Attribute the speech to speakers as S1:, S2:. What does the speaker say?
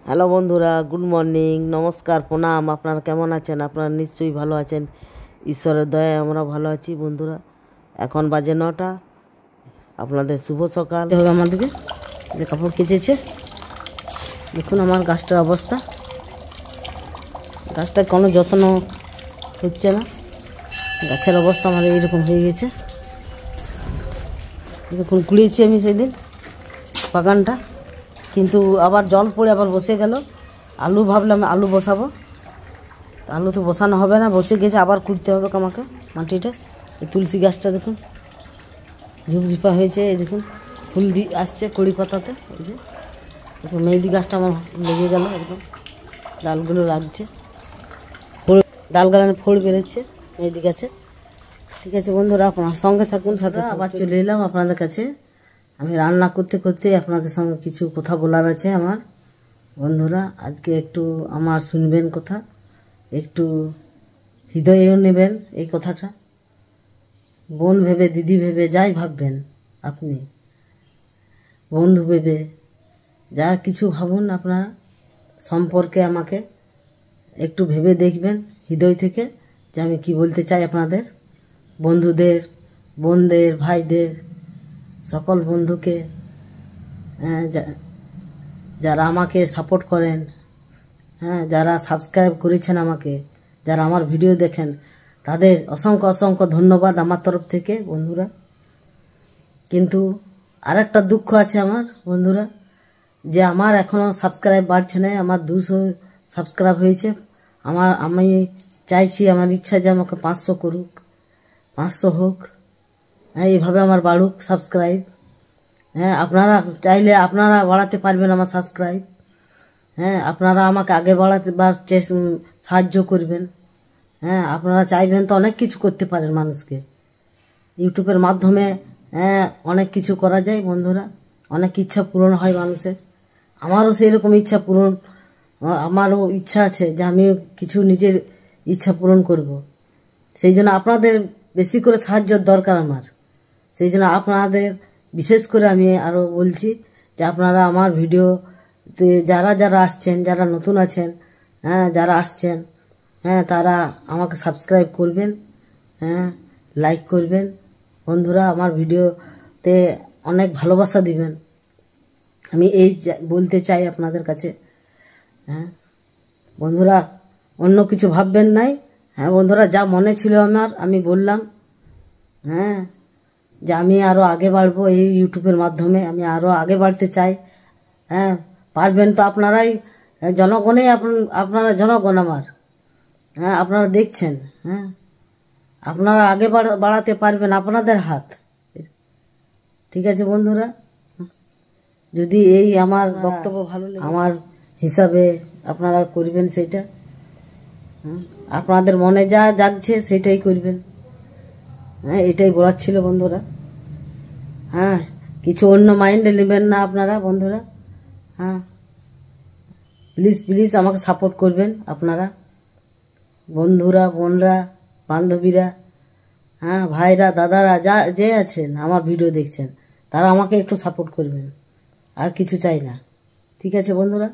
S1: Hello বন্ধুরা, good morning, নমস্কার, প্রণাম। আপনারা কেমন আছেন? আপনারা নিশ্চয়ই ভালো আছেন। ঈশ্বরের দয়ায় আমরা ভালো আছি বন্ধুরা। এখন বাজে 9টা। আপনাদের শুভ সকাল। হবে আমাদেরকে যে কাপড় কেচেছে, দেখুন আমার গাছটার অবস্থা। গাছটার কোনো যত্ন হচ্ছে না, গাছের অবস্থা আমার এইরকম হয়ে গেছে। দেখুন কুড়িয়েছি আমি সেদিন বাগানটা, কিন্তু আবার জল পড়ে আবার বসে গেল। আলু ভাবলাম আলু বসাবো, আলু তো বসানো হবে না, বসে গেছে। আবার কুড়তে হবে আমাকে মাটিটা। এই তুলসী গাছটা দেখুন ঝুপঝুপা হয়েছে, এই দেখুন ফুল আসছে কড়ি পাতাতে। এই যে দেখুন মেহেদি গাছটা আমার লেগে গেল, একদম ডালগুলো লাগছে, ডালগালানে ফোড় বেরোচ্ছে মেহেদি গাছে। ঠিক আছে বন্ধুরা, আপনার সঙ্গে থাকুন, সাথে আবার চলে এলাম আপনাদের কাছে। আমি রান্না করতে করতে আপনাদের সঙ্গে কিছু কথা বলার আছে আমার বন্ধুরা। আজকে একটু আমার শুনবেন কথা, একটু হৃদয়েও নেবেন এই কথাটা। বোন ভেবে, দিদি ভেবে, যাই ভাববেন আপনি, বন্ধু ভেবে, যা কিছু ভাবুন আপনারা সম্পর্কে, আমাকে একটু ভেবে দেখবেন হৃদয় থেকে যে আমি কি বলতে চাই আপনাদের বন্ধুদের, বোনদের, ভাইদের, সকল বন্ধুকে, যারা আমাকে সাপোর্ট করেন, যারা সাবস্ক্রাইব করেছেন আমাকে, যারা আমার ভিডিও দেখেন, তাদের অসংখ্য অসংখ্য ধন্যবাদ আমার তরফ থেকে বন্ধুরা। কিন্তু আরেকটা দুঃখ আছে আমার বন্ধুরা, যে আমার এখনও সাবস্ক্রাইব বাড়ছে না। আমার 200 সাবস্ক্রাইব হয়েছে। আমি চাইছি, আমার ইচ্ছা যে আমাকে 500 করুক, 500 হোক, এইভাবে আমার বাড়ুক সাবস্ক্রাইব। আপনারা চাইলে আপনারা বাড়াতে পারবেন আমার সাবস্ক্রাইব। আপনারা আমাকে আগে বাড়াতে সাহায্য করবেন। আপনারা চাইবেন তো অনেক কিছু করতে পারেন মানুষকে। ইউটিউবের মাধ্যমে অনেক কিছু করা যায় বন্ধুরা, অনেক ইচ্ছা পূরণ হয় মানুষের। আমারও সেই রকম ইচ্ছা পূরণ, আমারও ইচ্ছা আছে যে আমিও কিছু নিজের ইচ্ছা পূরণ করব। সেই জন্য আপনাদের বেশি করে সাহায্যের দরকার আমার। সেই জন্য আপনাদের বিশেষ করে আমি আরও বলছি যে আপনারা আমার ভিডিওতে যারা যারা আসছেন, যারা নতুন আছেন, যারা আসছেন, তারা আমাকে সাবস্ক্রাইব করবেন, লাইক করবেন বন্ধুরা। আমার ভিডিওতে অনেক ভালোবাসা দিবেন, আমি এই বলতে চাই আপনাদের কাছে। বন্ধুরা, অন্য কিছু ভাববেন নাই। বন্ধুরা, যা মনে ছিল আমার আমি বললাম। যে আমি আরও আগে বাড়বো এই ইউটিউবের মাধ্যমে, আমি আরও আগে বাড়তে চাই। পারবেন তো আপনারাই, জনগণেই, আপনারা জনগণ আমার। আপনারা দেখছেন, আপনারা আগে বাড়াতে পারবেন, আপনাদের হাত। ঠিক আছে বন্ধুরা, যদি এই আমার বক্তব্য ভালো লাগে, আমার হিসাবে আপনারা করবেন সেইটা। আপনাদের মনে যা জাগছে সেটাই করবেন। এটাই বলার ছিল বন্ধুরা। কিছু অন্য মাইন্ডে নেবেন না আপনারা বন্ধুরা। প্লিজ প্লিজ আমাকে সাপোর্ট করবেন আপনারা, বন্ধুরা, বোনরা, বান্ধবীরা, ভাইরা, দাদারা, যে আছেন আমার ভিডিও দেখছেন, তারা আমাকে একটু সাপোর্ট করবেন, আর কিছু চাই না। ঠিক আছে বন্ধুরা।